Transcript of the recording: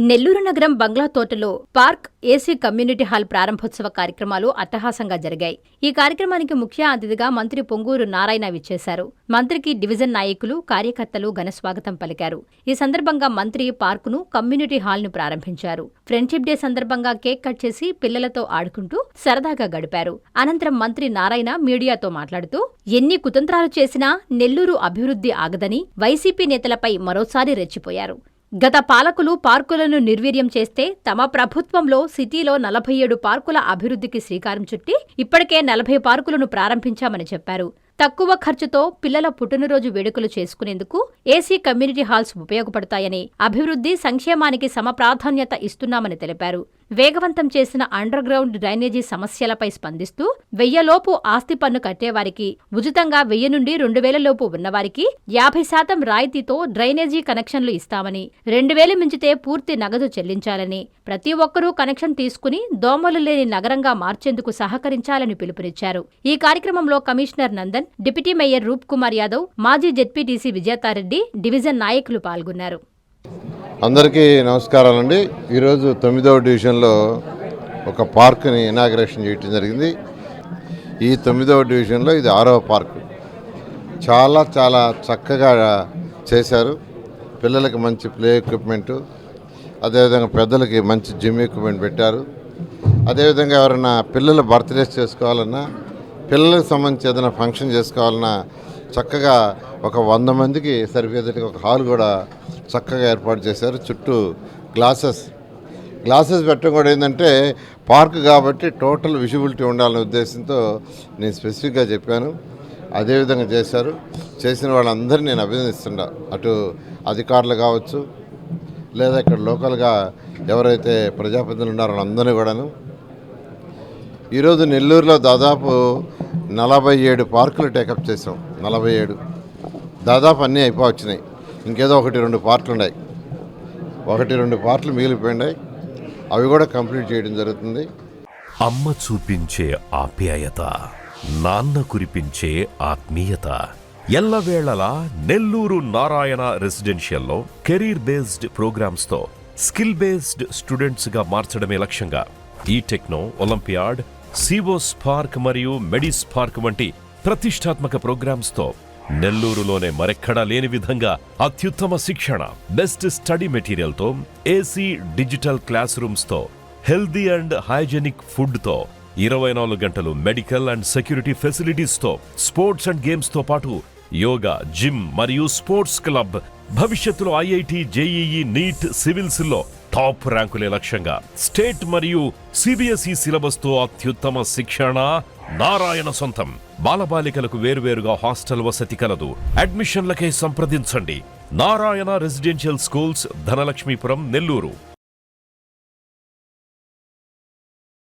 నెల్లూరు నగరం బంగ్లా తోటలో park AC community hall ప్రారంభోత్సవ కార్యక్రమాలు అట్టహాసంగా జరిగాయి. ఈ కార్యక్రమానికి ముఖ్య అతిథిగా మంత్రి పొంగూరు నారాయణ విచ్చేశారు. మంత్రికి డివిజన్ నాయకులు, కార్యకర్తలు ఘనస్వాగతం పలికారు. ఈ సందర్భంగా మంత్రి పార్కును, కమ్యూనిటీ హాల్ను ప్రారంభించారు. ఫ్రెండ్షిప్ డే సందర్భంగా కేక్ కట్ చేసి పిల్లలతో ఆడుకుంటూ సరదాగా గడిపారు. అనంతరం మంత్రి నారాయణ మీడియాతో మాట్లాడుతూ, ఎన్ని కుతంత్రాలు చేసినా నెల్లూరు అభివృద్ధి ఆగదని వైసీపీ నేతలపై మరోసారి రెచ్చిపోయారు. గత పాలకులు పార్కులను నిర్వీర్యం చేస్తే తమ ప్రభుత్వంలో సిటీలో 47 పార్కుల అభివృద్ధికి శ్రీకారం చుట్టి ఇప్పటికే 40 పార్కులను ప్రారంభించామని చెప్పారు. తక్కువ ఖర్చుతో పిల్లల పుట్టినరోజు వేడుకలు చేసుకునేందుకు ఏసీ కమ్యూనిటీ హాల్స్ ఉపయోగపడతాయని, అభివృద్ధి, సంక్షేమానికి సమప్రాధాన్యత ఇస్తున్నామని తెలిపారు. వేగవంతం చేసిన అండర్ గ్రౌండ్ డ్రైనేజీ సమస్యలపై స్పందిస్తూ 1000 లోపు ఆస్తి పన్ను కట్టేవారికి ఉచితంగా 1000 నుండి 2000 లోపు ఉన్నవారికి 50% రాయితీతో డ్రైనేజీ కనెక్షన్లు ఇస్తామని, 2000 మించితే పూర్తి నగదు చెల్లించాలని, ప్రతి ఒక్కరూ కనెక్షన్ తీసుకుని దోమలు లేని నగరంగా మార్చేందుకు సహకరించాలని పిలుపునిచ్చారు. ఈ కార్యక్రమంలో కమిషనర్ నందన్, డిప్యూటీ మేయర్ రూప్ కుమార్ యాదవ్, మాజీ జెడ్పీటీసీ విజేతారెడ్డి, డివిజన్ నాయకులు పాల్గొన్నారు. అందరికీ నమస్కారాలండి. ఈరోజు 9వ డివిజన్లో ఒక పార్క్ని ఇనాగ్రేషన్ చేయడం జరిగింది. ఈ 9వ డివిజన్లో ఇది 6వ పార్కు. చాలా చక్కగా చేశారు. పిల్లలకి మంచి ప్లే ఎక్విప్మెంటు, అదేవిధంగా పెద్దలకి మంచి జిమ్ ఎక్విప్మెంట్ పెట్టారు. అదేవిధంగా ఎవరైనా పిల్లల బర్త్డేస్ చేసుకోవాలన్నా, పిల్లలకు సంబంధించి ఏదైనా ఫంక్షన్ చేసుకోవాలన్నా చక్కగా ఒక 100 మందికి సరిపోయేటట్టుగా ఒక హాల్ కూడా చక్కగా ఏర్పాటు చేశారు. చుట్టూ గ్లాసెస్ పెట్టడం కూడా ఏంటంటే పార్క్ కాబట్టి టోటల్ విజిబిలిటీ ఉండాలనే ఉద్దేశంతో నేను స్పెసిఫిక్గా చెప్పాను. అదేవిధంగా చేశారు. చేసిన వాళ్ళందరినీ నేను అభినందిస్తున్నా. అటు అధికారులు కావచ్చు, లేదా ఇక్కడ లోకల్గా ఎవరైతే ప్రజాప్రతినిధులు ఉన్నారో వాళ్ళందరినీ కూడాను. ఈరోజు నెల్లూరులో దాదాపు 47 పార్కులు టేకప్ చేసాం. 47 దాదాపు అన్నీ అయిపోవచ్చినాయి. ఇంకేదో 1-2 పార్కులు ఉన్నాయి. 1-2 పార్కులు మిగిలిపోయినాయి. అవి కూడా కంప్లీట్ చేయడం జరుగుతుంది. అమ్మ చూపించే ఆప్యాయత, నాన్న కురిపించే ఆత్మీయత. ఎల్లవేళలా నెల్లూరు నారాయణ రెసిడెన్షియల్లో కెరీర్ బేస్డ్ ప్రోగ్రామ్స్తో స్కిల్ బేస్డ్ స్టూడెంట్స్గా మార్చడమే లక్ష్యంగా ఈ టెక్నో, ఒలింపియాడ్, సివోస్ పార్క్ మరియు మెడిస్ పార్క్ వంటి ప్రతిష్టాత్మక ప్రోగ్రామ్స్తో నెల్లూరులోనే మరెక్కడా లేని విధంగా అత్యుత్తమ శిక్షణ, బెస్ట్ స్టడీ మెటీరియల్తో, ఏసీ డిజిటల్ క్లాస్ రూమ్స్తో, హెల్దీ అండ్ హైజెనిక్ ఫుడ్తో, 24 గంటలు మెడికల్ అండ్ సెక్యూరిటీ ఫెసిలిటీస్తో, స్పోర్ట్స్ అండ్ గేమ్స్తో పాటు యోగా, జిమ్ మరియు స్పోర్ట్స్ క్లబ్, భవిష్యత్తులో ఐఐటి, జేఈఈ, నీట్, సివిల్స్లో టాప్ ర్యాంకులే లక్ష్యంగా స్టేట్ మరియు సిబిఎస్ఈ సిలబస్తో అత్యుత్తమ శిక్షణ నారాయణ సొంతం. బాలబాలికలకు వేరువేరుగా హాస్టల్ వసతి కలదు. అడ్మిషన్లకై సంప్రదించండి. Narayana residential schools, Dhanalakshmipuram, Nellore.